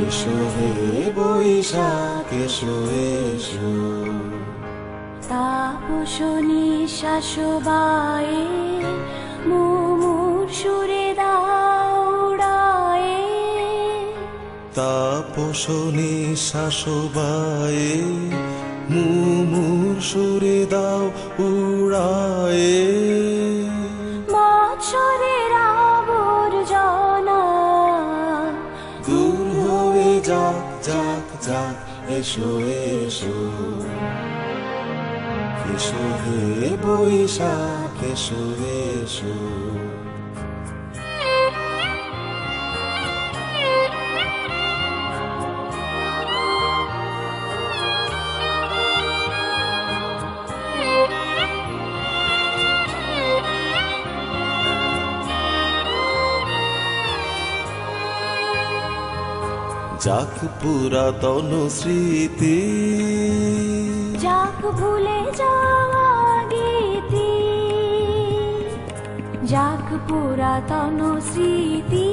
এসো হে বৈশাখ এসো এসো। তাপস নিঃশ্বাস বায়ে মুমুর সুরে দাউড়ায়ে। তাপস নিঃশ্বাস বায়ে মুমুর সুরে দাও উড়ায়ে। বৎসরের আবর্জনা দূর হয়ে যাক যাক যাক এসো এসো। এসো হে বৈশাখ এসো এসো। যাক পুরাতন স্মৃতি, যাক ভুলে যাওয়া গীতি, যাক পুরাতন স্মৃতি,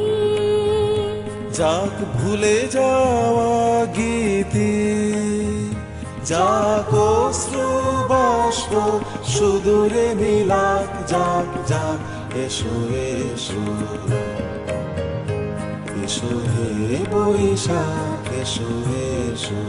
যাক ভুলে যাওয়া গীতি, যাক অশ্রু বাষ্প সুদূরে মিলাক যাক যাক এসো এসো। এসো হে বৈশাখ এসো এসো।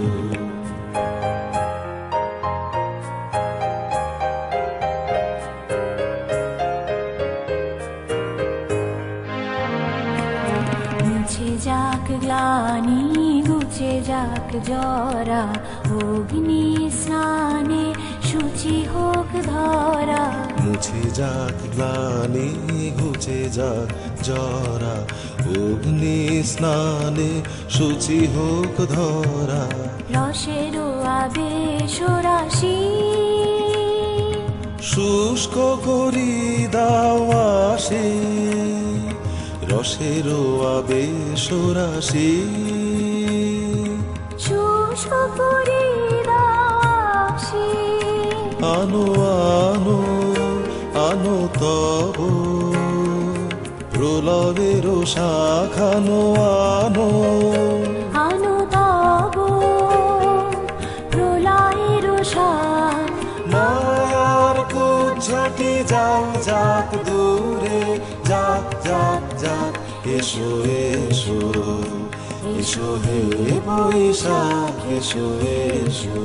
মুছে যাক গ্লানি ঘুচে যাক জরা, অগ্নি স্নানে শুচি হোক ধরা। মুছে যাক গ্লানি ঘুচে যাক জরা, অগ্নি স্নানে শুচি হোক ধরা। রসের আবেশ রাশি শুষ্ক করি দাও আসে, রসের আবেশ রাশি। শুষ্ক করি দাসী আনো আনো আনো তব প্রলয়ের শাখানো আনো। আনো তব প্রলয়ের শাখ। মায়ার কুজ্ঝাটি যাও যাক দূরে যাক যাক যাক এসো এসো। এসো হে বৈশাখ এসো এসো।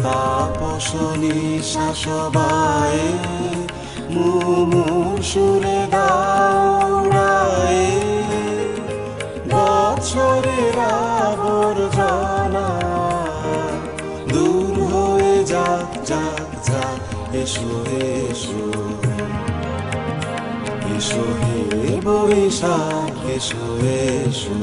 তাপস নিঃশ্বাস বায়ে মুমুর সুরে দাউড়ায়ে। বৎসরের আবর্জনা দূর হয়ে যাক যাক যাক এসো এসো। এসো হে বৈশাখ এসো এসো।